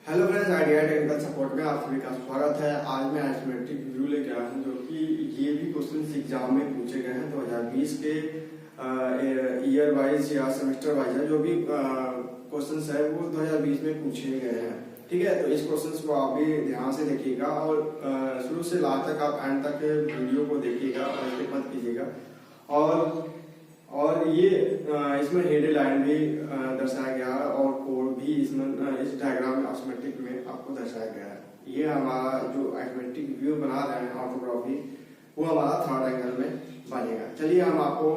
Hello friends, idea technical support में आप सभी का स्वागत है। आज मैं आइसोमेट्रिक व्यू लेके आया हूँ, जो कि ये भी क्वेश्चन एग्जाम में पूछे गए हैं 2020 के ईयर वाइज या सेमेस्टर वाइज है। जो भी क्वेश्चंस है वो 2020 में पूछे गए हैं। ठीक है, तो इस क्वेश्चंस को आप भी ध्यान से देखिएगा और शुरू से लास्ट तक आप एंड तक वीडियो को देखिएगा और स्किप मत कीजिएगा। और ये इसमें हेडलाइन भी दर्शाया गया है और कोड भी इसमें इस डायग्राम में आइसोमेट्रिक में आपको दर्शाया गया है। ये हमारा जो आइसोमेट्रिक व्यू बना रहे हैं ऑर्थोग्राफी, वो हमारा थर्ड एंगल में बनेगा। चलिए हम आपको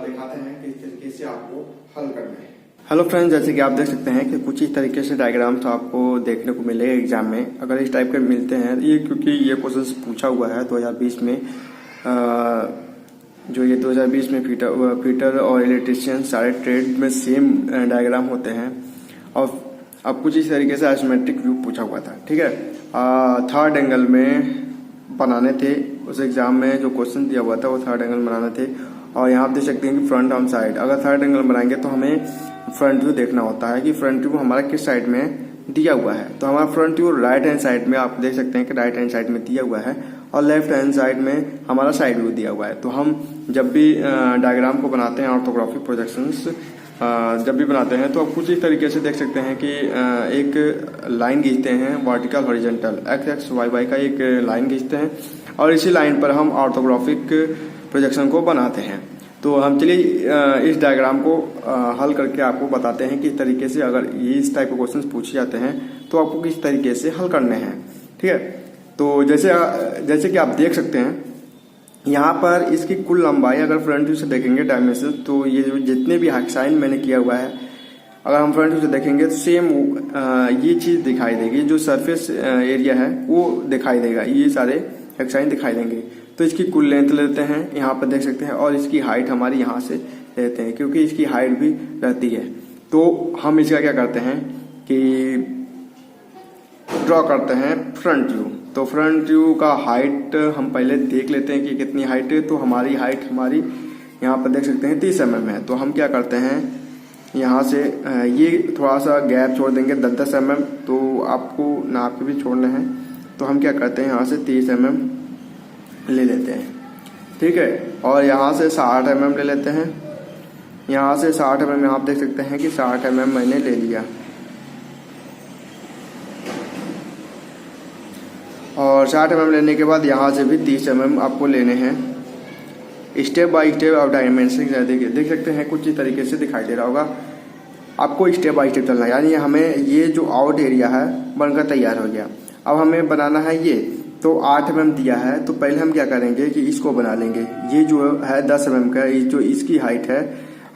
दिखाते हैं किस तरीके से आपको हल करना है। हेलो फ्रेंड्स, जैसे कि आप देख सकते हैं कि कुछ इस तरीके से डायग्राम्स आपको देखने को मिलेगा एग्जाम में। अगर इस टाइप के मिलते हैं ये, क्योंकि ये क्वेश्चन पूछा हुआ है 2020 में, जो ये 2020 में फिटर और इलेक्ट्रिशियन सारे ट्रेड में सेम डायग्राम होते हैं। और अब कुछ इस तरीके से आइसोमेट्रिक व्यू पूछा हुआ था। ठीक है, थर्ड एंगल में बनाने थे। उस एग्जाम में जो क्वेश्चन दिया हुआ था वो थर्ड एंगल बनाने थे। और यहाँ आप देख सकते हैं कि फ्रंट ऑन साइड, अगर थर्ड एंगल बनाएंगे तो हमें फ्रंट व्यू देखना होता है कि फ्रंट व्यू हमारा किस साइड में दिया हुआ है। तो हमारा front view right hand side में, आप देख सकते हैं कि राइट हैंड साइड में दिया हुआ है और लेफ्ट हैंड साइड में हमारा साइड व्यू दिया हुआ है। तो हम जब भी डायग्राम को बनाते हैं, ऑर्थोग्राफी प्रोजेक्शंस जब भी बनाते हैं, तो आप कुछ इस तरीके से देख सकते हैं कि एक लाइन खींचते हैं vertical horizontal, x x y y का एक लाइन खींचते हैं और इसी लाइन पर हम ऑर्थोग्राफिक प्रोजेक्शन को बनाते हैं। तो हम चलिए इस डायग्राम को हल करके आपको बताते हैं किस तरीके से, अगर ये इस टाइप के क्वेश्चंस पूछे जाते हैं तो आपको किस तरीके से हल करने हैं। ठीक है, तो जैसे कि आप देख सकते हैं यहाँ पर इसकी कुल लंबाई अगर फ्रंट व्यू से देखेंगे डायमेंशन, तो ये जितने भी हेक्साइन मैंने किया हुआ है, अगर हम फ्रंट व्यू से देखेंगे तो सेम ये चीज दिखाई देगी। जो सरफेस एरिया है वो दिखाई देगा, ये सारे हेक्साइन दिखाई देंगे। तो इसकी कुल लेंथ लेते हैं, यहाँ पर देख सकते हैं, और इसकी हाइट हमारी यहाँ से लेते हैं क्योंकि इसकी हाइट भी रहती है। तो हम इसका क्या करते हैं कि ड्रॉ करते हैं फ्रंट व्यू। तो फ्रंट व्यू का हाइट हम पहले देख लेते हैं कि कितनी हाइट है। तो हमारी हाइट यहाँ पर देख सकते हैं 30 mm है। तो हम क्या करते हैं, यहाँ से ये थोड़ा सा गैप छोड़ देंगे 10-10 mm, तो आपको नाप के भी छोड़ने हैं। तो हम क्या करते हैं, यहाँ से 30 mm ले लेते हैं। ठीक है, और यहाँ से 60 mm ले लेते हैं। यहाँ से 60 mm आप देख सकते हैं कि 60 mm मैंने ले लिया। और 60 mm लेने के बाद यहाँ से भी 30 mm आपको लेने हैं। स्टेप बाय स्टेप आप डायमेंशन देख सकते हैं, कुछ इस तरीके से दिखाई दे रहा होगा। आपको स्टेप बाय स्टेप चलना है, यानी हमें ये जो आउट एरिया है बनकर तैयार हो गया। अब हमें बनाना है ये, तो 8 mm दिया है। तो पहले हम क्या करेंगे कि इसको बना लेंगे। ये जो है 10 mm का, जो इसकी हाइट है,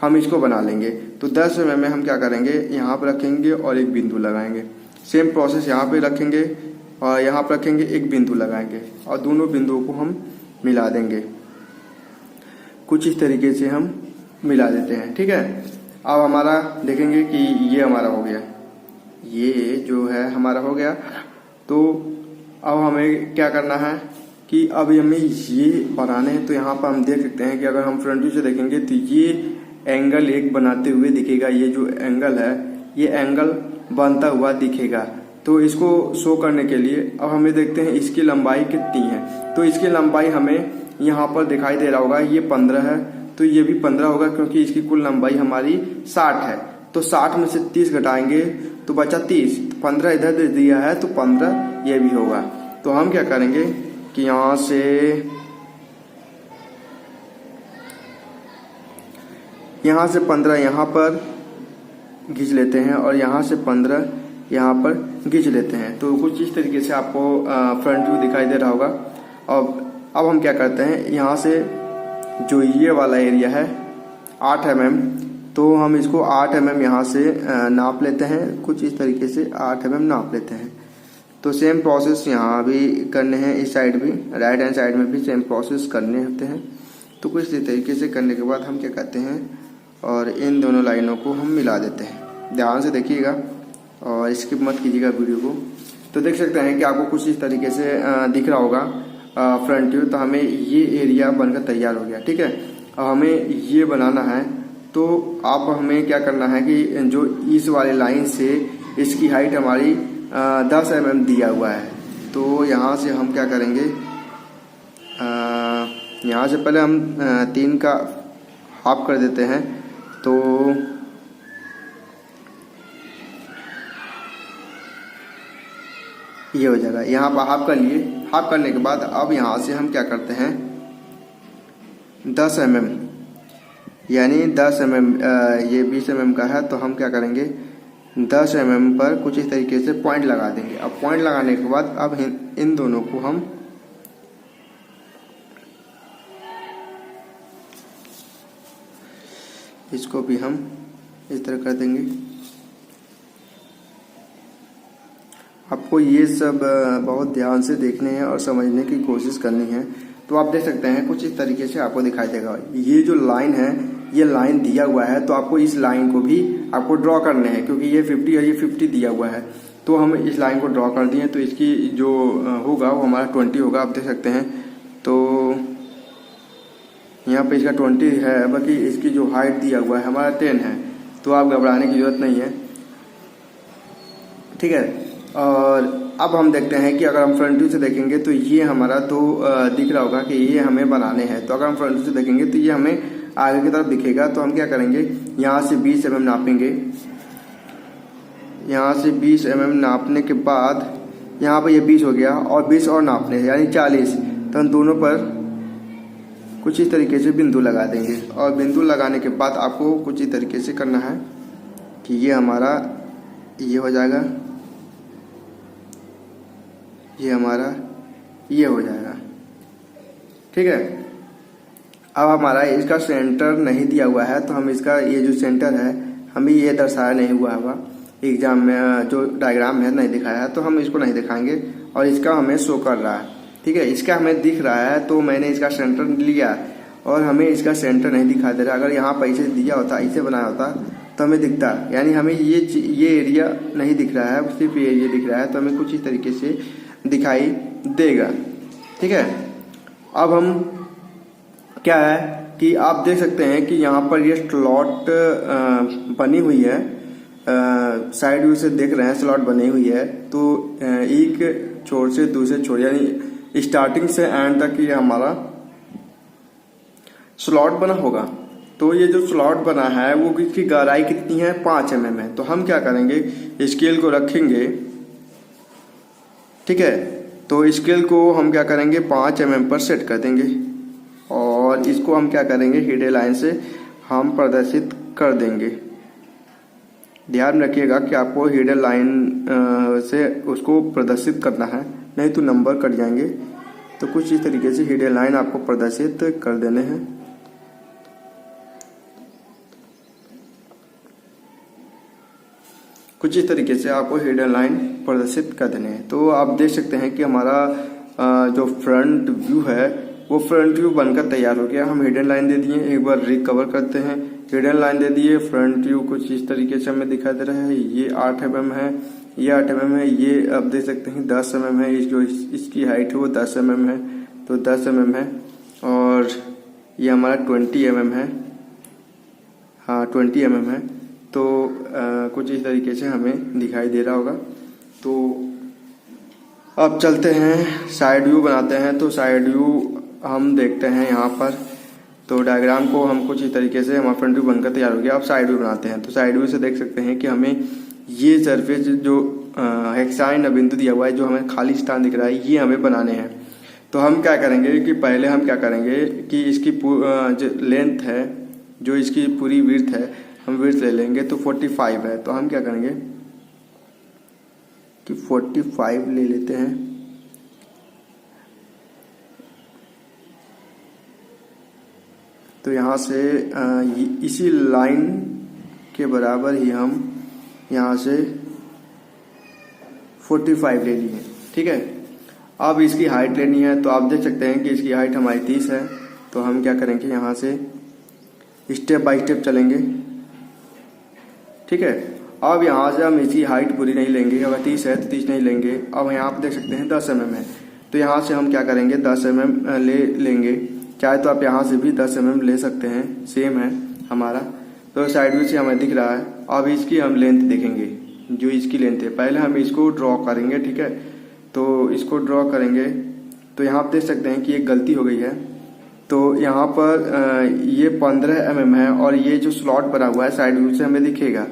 हम इसको बना लेंगे। तो 10 mm में हम क्या करेंगे, यहाँ पर रखेंगे और एक बिंदु लगाएंगे। सेम प्रोसेस यहाँ पे रखेंगे और यहाँ पर रखेंगे, एक बिंदु लगाएंगे और दोनों बिंदुओं को हम मिला देंगे। कुछ इस तरीके से हम मिला देते हैं। ठीक है, अब हमारा देखेंगे कि ये हमारा हो गया, ये जो है हमारा हो गया। तो अब हमें क्या करना है कि अब हमें ये बनाने हैं। तो यहाँ पर हम देख सकते हैं कि अगर हम फ्रंट व्यू से देखेंगे तो ये एंगल एक बनाते हुए दिखेगा। ये जो एंगल है, ये एंगल बनता हुआ दिखेगा। तो इसको शो करने के लिए अब हमें देखते हैं इसकी लंबाई कितनी है। तो इसकी लंबाई हमें यहाँ पर दिखाई दे रहा होगा, ये 15 है। तो ये भी 15 होगा क्योंकि इसकी कुल लंबाई हमारी 60 है। तो 60 में से 30 घटाएंगे तो बचा 30। 15 इधर दे दिया है तो 15 ये भी होगा। तो हम क्या करेंगे कि यहाँ से 15 यहाँ पर खींच लेते हैं और यहाँ से 15 यहाँ पर खींच लेते हैं। तो कुछ इस तरीके से आपको फ्रंट व्यू दिखाई दे रहा होगा। अब हम क्या करते हैं, यहाँ से जो ये वाला एरिया है 8 mm, तो हम इसको 8 mm यहाँ से नाप लेते हैं। कुछ इस तरीके से 8 mm नाप लेते हैं। तो सेम प्रोसेस यहाँ भी करने हैं, इस साइड भी, राइट हैंड साइड में भी सेम प्रोसेस करने होते हैं। तो कुछ इस तरीके से करने के बाद हम क्या करते हैं, और इन दोनों लाइनों को हम मिला देते हैं। ध्यान से देखिएगा और स्किप मत कीजिएगा वीडियो को। तो देख सकते हैं कि आपको कुछ इस तरीके से दिख रहा होगा फ्रंट व्यू। तो हमें ये एरिया बनकर तैयार हो गया। ठीक है, अब हमें ये बनाना है। तो आप हमें क्या करना है कि जो इस वाले लाइन से इसकी हाइट हमारी 10 mm दिया हुआ है। तो यहाँ से हम क्या करेंगे, यहाँ से पहले हम 3 का हाफ कर देते हैं। तो ये हो जाएगा, यहाँ पर हाफ कर लिए। हाफ करने के बाद अब यहाँ से हम क्या करते हैं, 10 mm, यानी 10 mm, ये 20 mm का है तो हम क्या करेंगे 10 mm पर कुछ इस तरीके से पॉइंट लगा देंगे। अब पॉइंट लगाने के बाद अब इन दोनों को हम इसको भी हम इस तरह कर देंगे। आपको ये सब बहुत ध्यान से देखने हैं और समझने की कोशिश करनी है। तो आप देख सकते हैं कुछ इस तरीके से आपको दिखाई देगा। ये जो लाइन है, ये लाइन दिया हुआ है तो आपको इस लाइन को भी आपको ड्रॉ करने हैं, क्योंकि ये 50 और ये 50 दिया हुआ है। तो हम इस लाइन को ड्रॉ कर दिए तो इसकी जो होगा वो हमारा 20 होगा। आप देख सकते हैं तो यहाँ पे इसका 20 है, बाकी इसकी जो हाइट दिया हुआ है हमारा 10 है। तो आप घबराने की जरूरत नहीं है, ठीक है। और अब हम देखते हैं कि अगर हम फ्रंट व्यू से देखेंगे तो ये हमारा तो दिख रहा होगा कि ये हमें बनाने हैं। तो अगर हम फ्रंट व्यू से देखेंगे तो ये हमें आगे की तरफ दिखेगा। तो हम क्या करेंगे, यहाँ से 20 mm नापेंगे। यहाँ से 20 mm नापने के बाद यहाँ पर ये 20 हो गया और 20 और नापने हैं यानी 40। तो हम दोनों पर कुछ इस तरीके से बिंदु लगा देंगे। और बिंदु लगाने के बाद आपको कुछ इस तरीके से करना है कि ये हमारा ये हो जाएगा, ये हमारा ये हो जाएगा, ठीक है। अब हमारा इसका सेंटर नहीं दिया हुआ है तो हम इसका ये जो सेंटर है हमें ये दर्शाया नहीं हुआ होगा एग्जाम में, जो डायग्राम है नहीं दिखाया है तो हम इसको नहीं दिखाएंगे। और इसका हमें शो कर रहा है, ठीक है, इसका हमें दिख रहा है तो मैंने इसका सेंटर लिया और हमें इसका सेंटर नहीं दिखाई दे रहा। अगर यहाँ पर इसे दिया होता, इसे बनाया होता तो हमें दिखता, यानी हमें ये एरिया नहीं दिख रहा है, सिर्फ ये एरिया दिख रहा है। तो हमें कुछ इस तरीके से दिखाई देगा, ठीक है। अब हम क्या है कि आप देख सकते हैं कि यहाँ पर ये स्लॉट बनी हुई है, साइड व्यू से देख रहे हैं स्लॉट बनी हुई है। तो एक छोर से दूसरे छोर यानी स्टार्टिंग से एंड तक ये हमारा स्लॉट बना होगा। तो ये जो स्लॉट बना है वो इसकी गहराई कितनी है, 5 mm है। तो हम क्या करेंगे, स्केल को रखेंगे, ठीक है। तो स्केल को हम क्या करेंगे 5 mm पर सेट कर देंगे और इसको हम क्या करेंगे हिडन लाइन से हम प्रदर्शित कर देंगे। ध्यान रखिएगा कि आपको हिडन लाइन से उसको प्रदर्शित करना है, नहीं तो नंबर कट जाएंगे। तो कुछ इस तरीके से हिडन लाइन आपको प्रदर्शित कर देने हैं। कुछ इस तरीके से आपको हिडन लाइन प्रदर्शित कर देने हैं। तो आप देख सकते हैं कि हमारा जो फ्रंट व्यू है वो फ्रंट व्यू बनकर तैयार हो गया। हम हिडन लाइन दे दिए, एक बार रिकवर करते हैं। हिडन लाइन दे दिए, फ्रंट व्यू कुछ इस तरीके से हमें दिखाई दे रहा है। ये 8 mm है, ये 8 mm है, ये आप देख सकते हैं 10 mm है। जो इसकी हाइट है वो 10 mm है, तो 10 mm है। और ये हमारा 20 mm है, हाँ 20 mm है। तो कुछ इस तरीके से हमें दिखाई दे रहा होगा। तो अब चलते हैं साइड व्यू बनाते हैं। तो साइड व्यू हम देखते हैं यहाँ पर। तो डायग्राम को हम कुछ इस तरीके से हमारा फ्रंट व्यू बनकर तैयार हो गया। अब साइड व्यू बनाते हैं। तो साइड व्यू से देख सकते हैं कि हमें ये सरफेस जो हेक्साइन बिंदु दिया हुआ है, जो हमें खाली स्थान दिख रहा है, ये हमें बनाने हैं। तो हम क्या करेंगे कि पहले हम क्या करेंगे कि इसकी जो लेंथ है, जो इसकी पूरी विड्थ है, हम विड्थ ले लेंगे। तो 45 है। तो हम क्या करेंगे कि 45 ले लेते हैं। तो यहाँ से इसी लाइन के बराबर ही हम यहाँ से 45 ले लिए, ठीक है। अब इसकी हाइट लेनी है। तो आप देख सकते हैं कि इसकी हाइट हमारी 30 है। तो हम क्या करेंगे यहाँ से स्टेप बाय स्टेप चलेंगे, ठीक है। अब यहाँ से हम इसकी हाइट पूरी नहीं लेंगे, अगर 30 है तो 30 नहीं लेंगे। अब यहाँ आप देख सकते हैं 10 mm है। तो यहाँ से हम क्या करेंगे 10 mm ले लेंगे। चाहे तो आप यहाँ से भी 10 mm ले सकते हैं, सेम है हमारा। तो साइड व्यू से हमें दिख रहा है। अब इसकी हम लेंथ देखेंगे। जो इसकी लेंथ है। पहले हम इसको ड्रॉ करेंगे, ठीक है। तो इसको ड्रॉ करेंगे तो यहाँ आप देख सकते हैं कि एक गलती हो गई है। तो यहाँ पर ये 15 mm है और ये जो स्लॉट बना हुआ है साइड व्यू से हमें दिखेगा,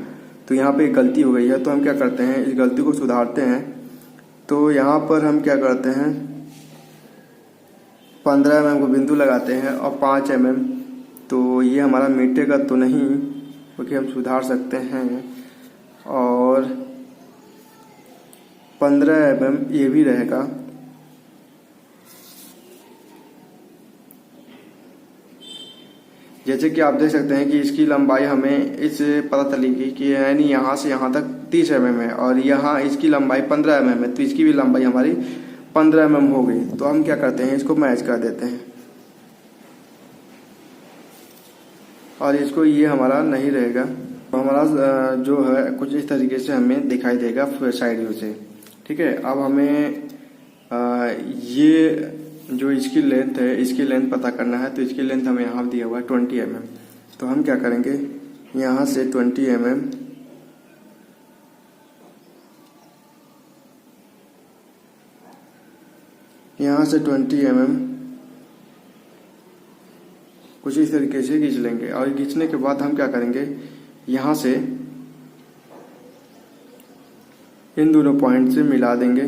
तो यहाँ पे एक गलती हो गई है। तो हम क्या करते हैं, इस गलती को सुधारते हैं। तो यहाँ पर हम क्या करते हैं, 15 mm को बिंदु लगाते हैं और 5 mm, तो ये हमारा मिटेगा तो नहीं, क्योंकि हम सुधार सकते हैं। और 15 mm ये भी रहेगा। जैसे कि आप देख सकते हैं कि इसकी लंबाई हमें इससे पता चलेगी कि यानी यहाँ से यहाँ तक 30 mm है और यहाँ इसकी लंबाई 15 mm है, तो इसकी भी लंबाई हमारी 15 mm हो गई। तो हम क्या करते हैं, इसको मैच कर देते हैं और इसको ये हमारा नहीं रहेगा। तो हमारा जो है कुछ इस तरीके से हमें दिखाई देगा साइड व्यू से, ठीक है। अब हमें ये जो इसकी लेंथ है, इसकी लेंथ पता करना है। तो इसकी लेंथ हमें यहाँ दिया हुआ है 20 mm। तो हम क्या करेंगे, यहाँ से 20 mm यहाँ से 20 mm कुछ इस तरीके से खींच लेंगे। और खींचने के बाद हम क्या करेंगे, यहाँ से इन दोनों पॉइंट से मिला देंगे।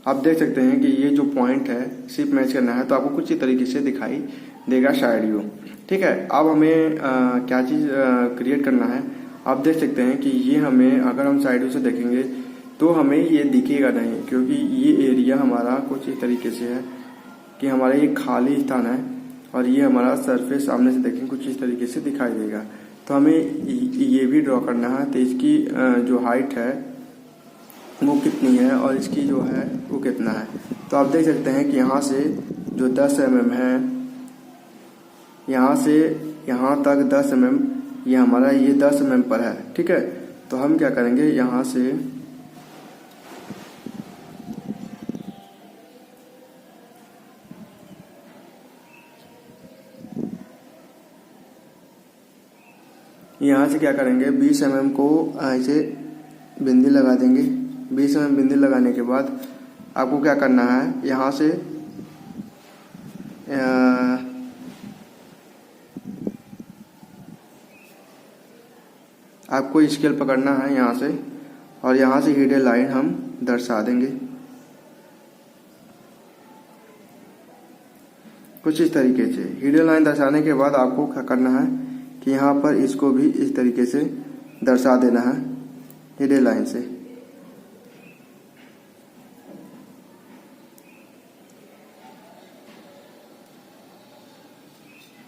आप देख सकते हैं कि ये जो पॉइंट है सिर्फ मैच करना है, तो आपको कुछ ही तरीके से दिखाई देगा साइड व्यू, ठीक है। अब हमें क्या चीज़ क्रिएट करना है, आप देख सकते हैं कि ये हमें, अगर हम साइड व्यू से देखेंगे तो हमें ये दिखेगा नहीं, क्योंकि ये एरिया हमारा कुछ इस तरीके से है कि हमारा ये खाली स्थान है और ये हमारा सरफेस सामने से देखेंगे कुछ इस तरीके से दिखाई देगा। तो हमें ये भी ड्रॉ करना है। तो इसकी जो हाइट है वो कितनी है और इसकी जो है वो कितना है। तो आप देख सकते हैं कि यहाँ से जो 10 mm है, यहाँ से यहाँ तक 10 mm, ये हमारा ये 10 mm पर है, ठीक है। तो हम क्या करेंगे, यहाँ से क्या करेंगे, 20 mm को ऐसे बिंदी लगा देंगे। 20 mm बिंदी लगाने के बाद आपको क्या करना है, यहाँ से आपको स्केल पकड़ना है यहाँ से, और यहाँ से हिडन लाइन हम दर्शा देंगे कुछ इस तरीके से। हिडन लाइन दर्शाने के बाद आपको क्या करना है कि यहाँ पर इसको भी इस तरीके से दर्शा देना है हिडन लाइन से।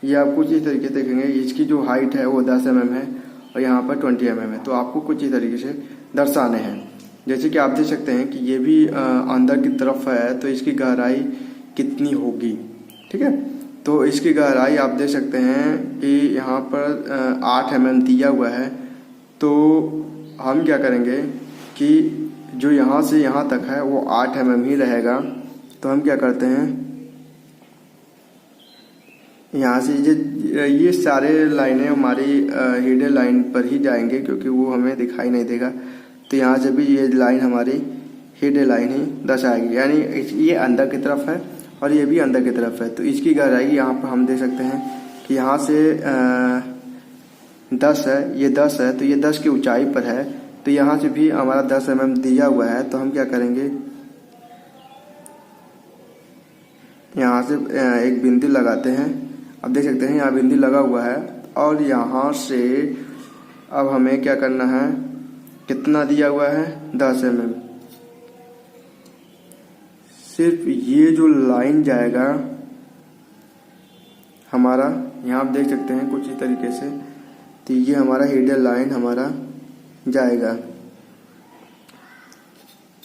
ये आप कुछ इस तरीके से देखेंगे, इसकी जो हाइट है वो 10 mm है और यहाँ पर 20 mm है। तो आपको कुछ इस तरीके से दर्शाने हैं। जैसे कि आप देख सकते हैं कि ये भी अंदर की तरफ है, तो इसकी गहराई कितनी होगी, ठीक है। तो इसकी गहराई आप देख सकते हैं कि यहाँ पर 8 mm दिया हुआ है। तो हम क्या करेंगे कि जो यहाँ से यहाँ तक है वो 8 mm ही रहेगा। तो हम क्या करते हैं, यहाँ से ये सारे लाइनें हमारी हिडन लाइन पर ही जाएंगे, क्योंकि वो हमें दिखाई नहीं देगा। तो यहाँ से भी ये लाइन हमारी हिडन लाइन ही दर्शाएगी, यानी ये अंदर की तरफ है और ये भी अंदर की तरफ है। तो इसकी गहराई यहाँ पर हम देख सकते हैं कि यहाँ से 10 है, ये 10 है, तो ये 10 की ऊंचाई पर है। तो यहाँ से भी हमारा 10 mm दिया हुआ है। तो हम क्या करेंगे, यहाँ से एक बिंदु लगाते हैं। अब देख सकते हैं यहाँ बिंदु लगा हुआ है और यहाँ से अब हमें क्या करना है, कितना दिया हुआ है 10 mm। सिर्फ ये जो लाइन जाएगा हमारा, यहाँ आप देख सकते हैं कुछ इस तरीके से, तो ये हमारा हिडन लाइन हमारा जाएगा।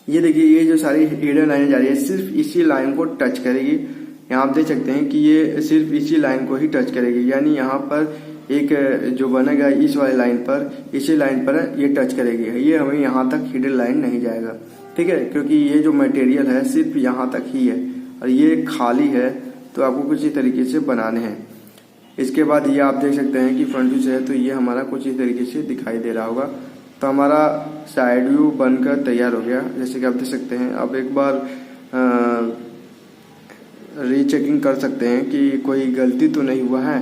ये देखिए, ये जो सारी हिडन लाइनें जा रही है सिर्फ इसी लाइन को टच करेगी। यहाँ आप देख सकते हैं कि ये सिर्फ इसी लाइन को ही टच करेगी, यानी यहाँ पर एक जो बनेगा इस वाली लाइन पर, इसी लाइन पर ये टच करेगी। ये हमें यहाँ तक हिडन लाइन नहीं जाएगा, ठीक है, क्योंकि ये जो मटेरियल है सिर्फ यहाँ तक ही है और ये खाली है। तो आपको कुछ इस तरीके से बनाने हैं। इसके बाद ये आप देख सकते हैं कि फ्रंट व्यू से है, तो ये हमारा कुछ इस तरीके से दिखाई दे रहा होगा। तो हमारा साइड व्यू बनकर तैयार हो गया, जैसे कि आप देख सकते हैं। अब एक बार रीचेकिंग कर सकते हैं कि कोई गलती तो नहीं हुआ है,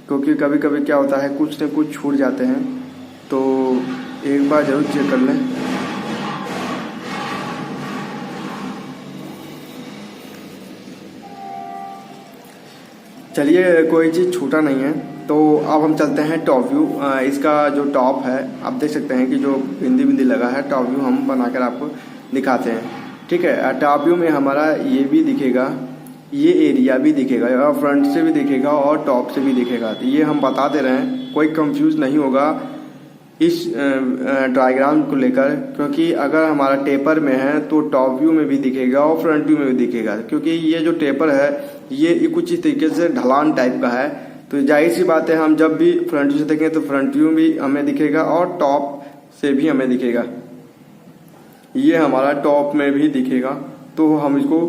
क्योंकि कभी कभी क्या होता है कुछ न कुछ छूट जाते हैं, तो एक बार ज़रूर चेक कर लें। चलिए, कोई चीज़ छूटा नहीं है। तो अब हम चलते हैं टॉप व्यू। इसका जो टॉप है आप देख सकते हैं कि जो बिंदी बिंदी लगा है, टॉप व्यू हम बनाकर आपको दिखाते हैं। ठीक है, टॉप व्यू में हमारा ये भी दिखेगा, ये एरिया भी दिखेगा, और फ्रंट से भी दिखेगा और टॉप से भी दिखेगा। तो ये हम बता दे रहे हैं, कोई कंफ्यूज नहीं होगा इस डायग्राम को लेकर, क्योंकि अगर हमारा टेपर में है तो टॉप व्यू में भी दिखेगा और फ्रंट व्यू में भी दिखेगा। क्योंकि ये जो टेपर है ये कुछ इस तरीके से ढलान टाइप का है, तो जाहिर सी बात है हम जब भी फ्रंट व्यू से देखेंगे तो फ्रंट व्यू भी हमें दिखेगा और टॉप से भी हमें दिखेगा। ये हमारा टॉप में भी दिखेगा। तो हम इसको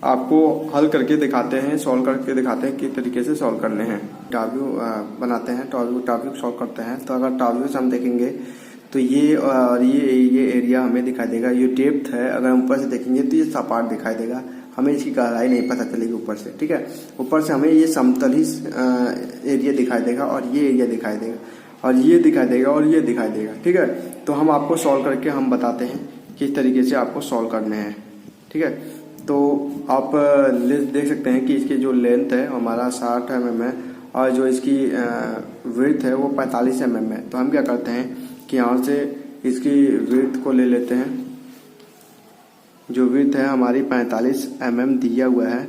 आपको हल करके दिखाते हैं, सॉल्व करके दिखाते हैं किस तरीके से सॉल्व करने हैं। टॉप व्यू बनाते हैं, टॉप व्यू सॉल्व करते हैं। तो अगर टॉप व्यू से हम देखेंगे तो ये और ये एरिया हमें दिखाई देगा। ये डेप्थ है, अगर हम ऊपर से देखेंगे तो ये सपाट दिखाई देगा, हमें इसकी गहराई नहीं पता चलेगी ऊपर से। ठीक है, ऊपर से हमें ये समतल ही एरिया दिखाई देगा, और ये एरिया दिखाई देगा, और ये दिखाई देगा, और ये दिखाई देगा। ठीक है, तो हम आपको सॉल्व करके हम बताते हैं किस तरीके से आपको सॉल्व करने हैं। ठीक है, तो आप देख सकते हैं कि इसकी जो लेंथ है हमारा 60 mm है, और जो इसकी विड्थ है वो 45 mm है। तो हम क्या करते हैं कि यहाँ से इसकी विड्थ को ले लेते हैं। जो विड्थ है हमारी 45 mm दिया हुआ है,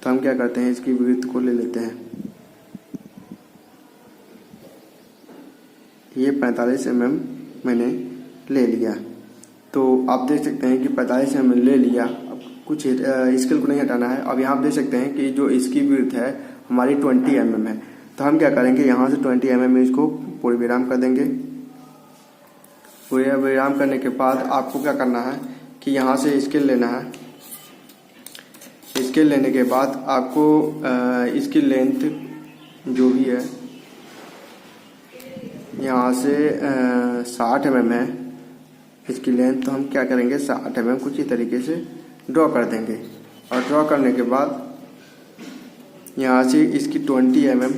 तो हम क्या करते हैं इसकी विड्थ को ले लेते हैं। ये 45 mm मैंने ले लिया। तो आप देख सकते हैं कि 45 mm ले लिया। अब कुछ स्केल को नहीं हटाना है। अब यहाँ आप देख सकते हैं कि जो इसकी विड्थ है हमारी 20 mm है। तो हम क्या करेंगे, यहाँ से 20 mm इसको पूर्ण विराम कर देंगे। पूर्ण विराम करने के बाद आपको क्या करना है कि यहाँ से स्केल लेना है। स्केल लेने के बाद आपको इसकी लेंथ जो भी है यहाँ से 60 mm है इसकी लेंथ। तो हम क्या करेंगे 60 mm कुछ ही तरीके से ड्रॉ कर देंगे, और ड्रॉ करने के बाद यहाँ से इसकी 20 mm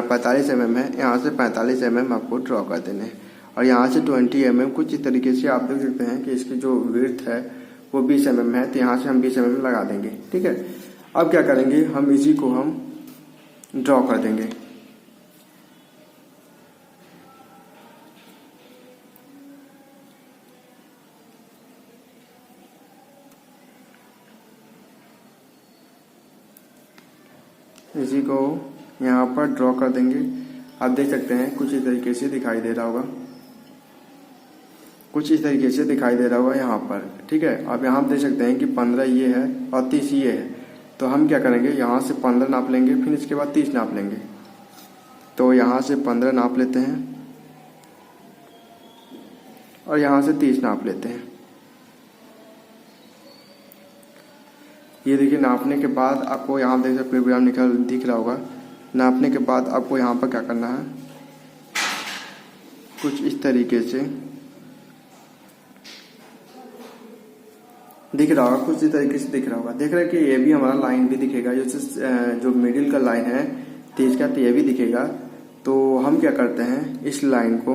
45 mm है, यहाँ से 45 mm आपको ड्रॉ कर देने हैं। और यहाँ से 20 mm कुछ इस तरीके से आप देख सकते हैं कि इसकी जो विड्थ है वो 20 mm है, तो यहाँ से हम 20 mm लगा देंगे। ठीक है, अब क्या करेंगे हम इसी को हम ड्रॉ कर देंगे। इसी को यहाँ पर ड्रॉ कर देंगे। आप देख सकते हैं कुछ इस तरीके से दिखाई दे रहा होगा, कुछ इस तरीके से दिखाई दे रहा होगा यहाँ पर। ठीक है, अब यहाँ आप देख सकते हैं कि 15 ये है और 30 ये है। तो हम क्या करेंगे यहाँ से 15 नाप लेंगे, फिर इसके बाद 30 नाप लेंगे। तो यहाँ से 15 नाप लेते हैं और यहाँ से 30 नाप लेते हैं। ये देखिए, नापने के बाद आपको यहाँ देख सकते विराम दिख रहा होगा। नापने के बाद आपको यहाँ पर क्या करना है, कुछ इस तरीके से दिख रहा होगा, कुछ इस तरीके से दिख रहा होगा। देख रहे हैं कि ये भी हमारा लाइन भी दिखेगा, जैसे जो मिडिल का लाइन है 30 का, तो ये भी दिखेगा। तो हम क्या करते हैं, इस लाइन को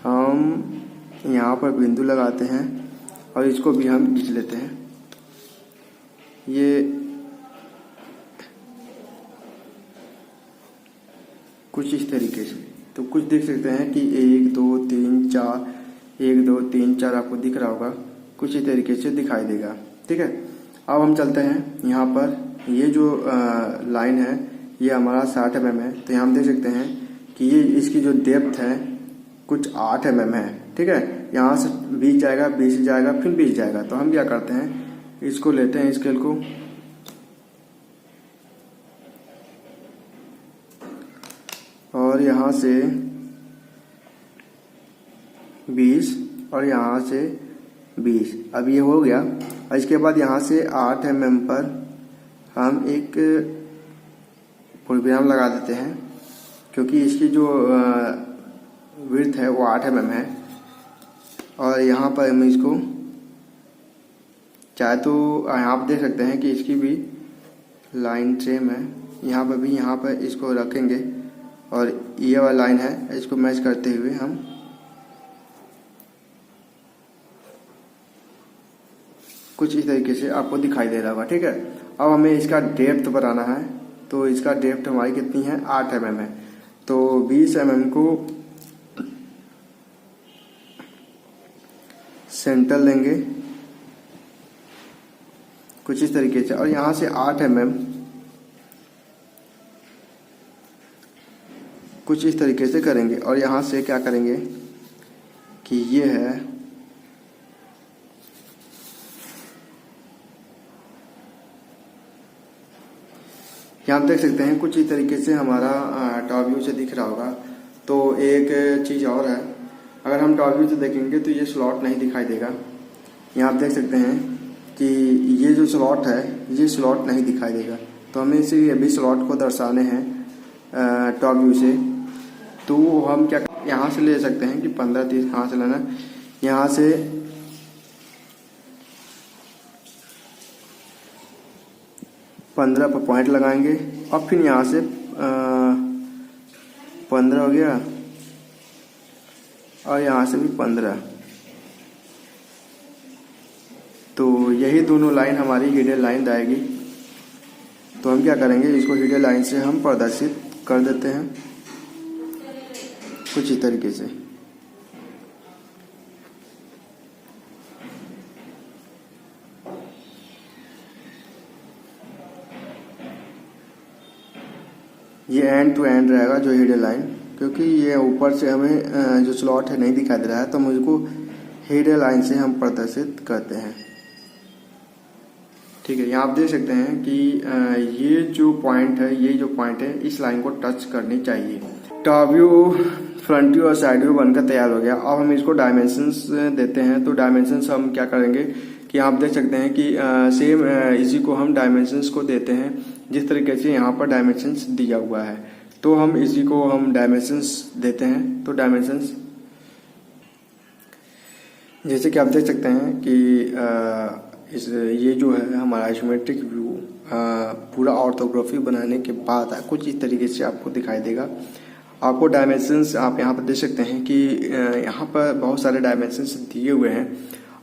हम यहाँ पर बिंदु लगाते हैं और इसको भी हम खींच लेते हैं। ये कुछ इस तरीके से, तो कुछ देख सकते हैं कि 1 2 3 4 1 2 3 4 आपको दिख रहा होगा, कुछ इस तरीके से दिखाई देगा। ठीक है, अब हम चलते हैं यहाँ पर। ये जो लाइन है ये हमारा 60 mm है। तो यहाँ हम देख सकते हैं कि ये इसकी जो डेप्थ है कुछ 8 mm है। ठीक है, यहाँ से 20 जाएगा, 20 जाएगा, फिर 20 जाएगा। तो हम क्या करते हैं, इसको लेते हैं स्केल को, और यहाँ से 20 और यहाँ से 20। अब ये हो गया। और इसके बाद यहाँ से 8 mm पर हम एक प्रोग्राम लगा देते हैं, क्योंकि इसकी जो विड्थ है वो 8 mm है। और यहाँ पर हम इसको चाहे तो यहाँ पर देख सकते हैं कि इसकी भी लाइन सेम है। यहाँ पर भी यहाँ पर इसको रखेंगे और ये वाला लाइन है, इसको मैच करते हुए हम कुछ इस तरीके से आपको दिखाई दे रहा होगा। ठीक है, अब हमें इसका डेप्थ बनाना है, तो इसका डेप्थ हमारी कितनी है, 8 mm है। तो 20 mm को सेंटर लेंगे कुछ इस तरीके से, और यहाँ से 8 mm कुछ इस तरीके से करेंगे, और यहाँ से क्या करेंगे कि ये है यहाँ आप देख सकते हैं कुछ इस तरीके से हमारा टॉप व्यू से दिख रहा होगा। तो एक चीज़ और है, अगर हम टॉप व्यू से देखेंगे तो ये स्लॉट नहीं दिखाई देगा। यहाँ आप देख सकते हैं कि ये जो स्लॉट है ये स्लॉट नहीं दिखाई देगा, तो हमें इसे अभी स्लॉट को दर्शाने हैं टॉप व्यू से। तो हम क्या यहाँ से ले सकते हैं कि 15-30 कहाँ से लेना, यहाँ से 15 पर पॉइंट लगाएंगे, और फिर यहाँ से 15 हो गया, और यहाँ से भी 15। तो यही दोनों लाइन हमारी हिडन लाइन आएगी। तो हम क्या करेंगे, इसको हिडन लाइन से हम प्रदर्शित कर देते हैं कुछ इस तरीके से। ये एंड टू एंड रहेगा जो हिडन लाइन, क्योंकि ये ऊपर से हमें जो स्लॉट है नहीं दिखाई दे रहा है, तो मुझको हिडन लाइन से हम प्रदर्शित करते हैं। ठीक है, यहाँ आप देख सकते हैं कि ये जो पॉइंट है, ये जो पॉइंट है इस लाइन को टच करनी चाहिए। टॉप व्यू, फ्रंट व्यू और साइड व्यू बनकर तैयार हो गया। अब हम इसको डायमेंशंस देते हैं। तो डायमेंशंस हम क्या करेंगे कि आप देख सकते हैं कि सेम इसी को हम डायमेंशंस को देते हैं जिस तरीके से यहाँ पर डायमेंशंस दिया हुआ है। तो हम इसी को हम डायमेंशंस देते हैं। तो डायमेंशंस जैसे कि आप देख सकते हैं कि ये जो है हमारा आइसोमेट्रिक व्यू पूरा ऑर्थोग्राफी बनाने के बाद कुछ इस तरीके से आपको दिखाई देगा। आपको डायमेंशंस आप यहाँ पर देख सकते हैं कि यहाँ पर बहुत सारे डायमेंशंस दिए हुए हैं।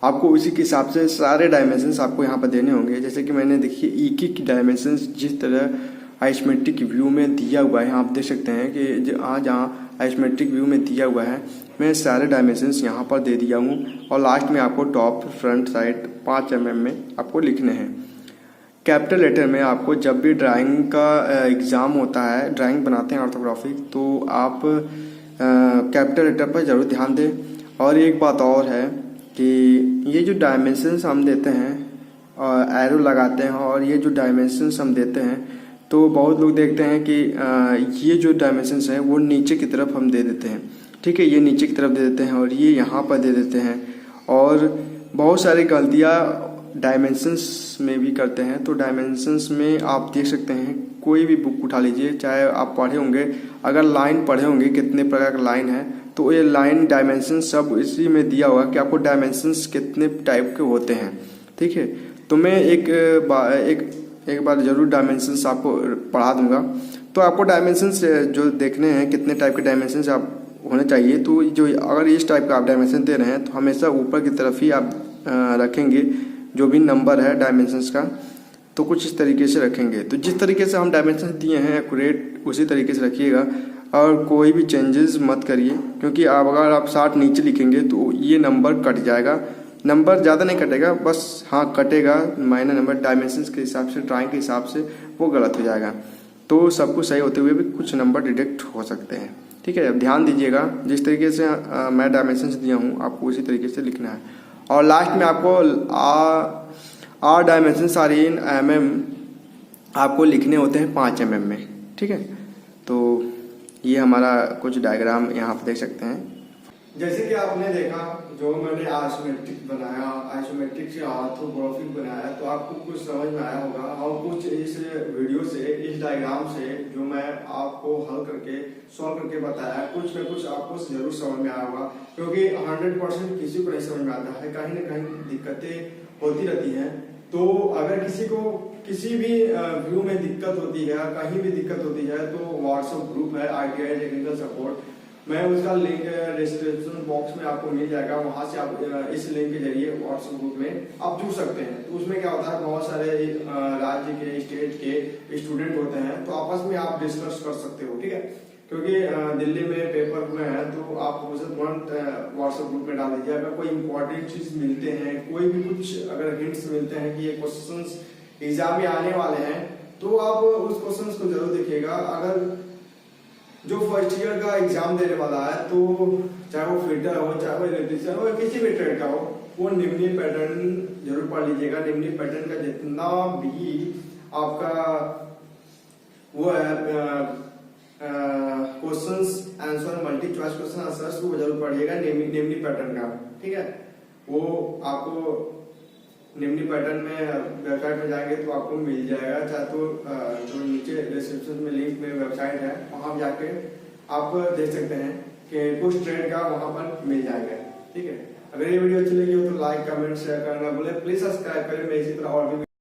आपको उसी के हिसाब से सारे डायमेंशंस आपको यहाँ पर देने होंगे। जैसे कि मैंने देखिए एक एक डायमेंशंस जिस तरह आइसोमेट्रिक व्यू में दिया हुआ है, आप देख सकते हैं कि जहाँ आइसोमेट्रिक व्यू में दिया हुआ है मैं सारे डायमेंशंस यहाँ पर दे दिया हूँ। और लास्ट में आपको टॉप, फ्रंट, साइड 5 mm में आपको लिखने हैं। कैपिटल लेटर में आपको जब भी ड्राइंग का एग्ज़ाम होता है, ड्राइंग बनाते हैं ऑर्थोग्राफिक, तो आप कैपिटल लेटर पर ज़रूर ध्यान दें। और एक बात और है कि ये जो डायमेंशंस हम देते हैं और एरो लगाते हैं, और ये जो डायमेंशंस हम देते हैं, तो बहुत लोग देखते हैं कि ये जो डायमेंशंस हैं वो नीचे की तरफ हम दे देते हैं। ठीक है, ये नीचे की तरफ दे देते हैं और ये यहाँ पर दे देते हैं। और बहुत सारी गलतियाँ डायमेंशंस में भी करते हैं। तो डायमेंशंस में आप देख सकते हैं, कोई भी बुक उठा लीजिए, चाहे आप पढ़े होंगे, अगर लाइन पढ़े होंगे कितने प्रकार का लाइन है, तो ये लाइन डायमेंशन सब इसी में दिया होगा कि आपको डायमेंशंस कितने टाइप के होते हैं। ठीक है, तो मैं एक बार जरूर डायमेंशंस आपको पढ़ा दूंगा। तो आपको डायमेंशंस जो देखने हैं कितने टाइप के डायमेंशंस आप होने चाहिए। तो जो अगर इस टाइप का आप डायमेंशन दे रहे हैं तो हमेशा ऊपर की तरफ ही आप रखेंगे जो भी नंबर है डायमेंशंस का, तो कुछ इस तरीके से रखेंगे। तो जिस तरीके से हम डायमेंशन दिए हैं एक्यूरेट उसी तरीके से रखिएगा, और कोई भी चेंजेस मत करिए, क्योंकि अगर आप 60 नीचे लिखेंगे तो ये नंबर कट जाएगा। नंबर ज़्यादा नहीं कटेगा, बस हाँ कटेगा माइनर नंबर डायमेंशंस के हिसाब से, ड्राइंग के हिसाब से वो गलत हो जाएगा। तो सब कुछ सही होते हुए भी कुछ नंबर डिडक्ट हो सकते हैं। ठीक है, अब ध्यान दीजिएगा, जिस तरीके से मैं डायमेंशंस दिया हूँ आपको उसी तरीके से लिखना है। और लास्ट में आपको are dimensions are in mm आपको लिखने होते हैं 5 mm में। ठीक है, तो ये हमारा कुछ डायग्राम यहाँ पर देख सकते हैं। जैसे कि आपने देखा जो मैंने आइसोमेट्रिक बनाया, आइसोमेट्रिक से ऑर्थोग्राफिक बनाया, तो आपको कुछ समझ में आया होगा और कुछ इस वीडियो से, इस डायग्राम से जो मैं आपको हल करके सॉल्व करके बताया, कुछ न कुछ आपको जरूर समझ में आया होगा, क्योंकि 100% किसी को नहीं समझ में आता है, कहीं ना कहीं दिक्कतें होती रहती हैं। तो अगर किसी को किसी भी व्यू में दिक्कत होती है, कहीं भी दिक्कत होती है, तो व्हाट्सएप ग्रुप है ITI टेक्निकल सपोर्ट, मैं उसका लिंक डिस्क्रिप्शन बॉक्स में आपको मिल जाएगा, वहां से आप इस लिंक के जरिए व्हाट्सएप ग्रुप में आप जुड़ सकते हैं। तो उसमें क्या होता है, बहुत सारे राज्य के, स्टेट के स्टूडेंट होते हैं, तो आपस में आप डिस्कस कर सकते हो, ठीक है। क्योंकि दिल्ली में पेपर में है, तो आप उसे तुरंत व्हाट्सएप ग्रुप में डाल दीजिए। अगर कोई इंपॉर्टेंट चीज मिलते हैं, कोई भी कुछ अगर हिंट्स मिलते हैं कि ये क्वेश्चंस एग्जाम में आने वाले हैं, तो आप उस क्वेश्चंस को जरूर देखिएगा। अगर जो फर्स्ट ईयर का एग्जाम देने वाला है, तो चाहे वो फिटर हो, चाहे वो इलेक्ट्रिशियन हो, किसी भी ट्रेड का हो, वो निम्नी पैटर्न जरूर पढ़ लीजिएगा। निम्नी पैटर्न का जितना भी आपका वो है questions answer, multi choice question answers, वो जरूर पढ़िएगा निम्नी पैटर्न का, ठीक है। वो आपको निम्नी पैटर्न में वेबसाइट में जाएंगे तो आपको मिल जाएगा, चाहे तो जो नीचे डिस्क्रिप्शन में लिंक में वेबसाइट है, वहां जाके आप देख सकते हैं कि कुछ ट्रेड का वहां पर मिल जाएगा, ठीक है। अगर ये वीडियो अच्छी लगी हो तो लाइक, कमेंट, शेयर करना भूले। प्लीज सब्सक्राइब करें, मैं इसी तरह और भी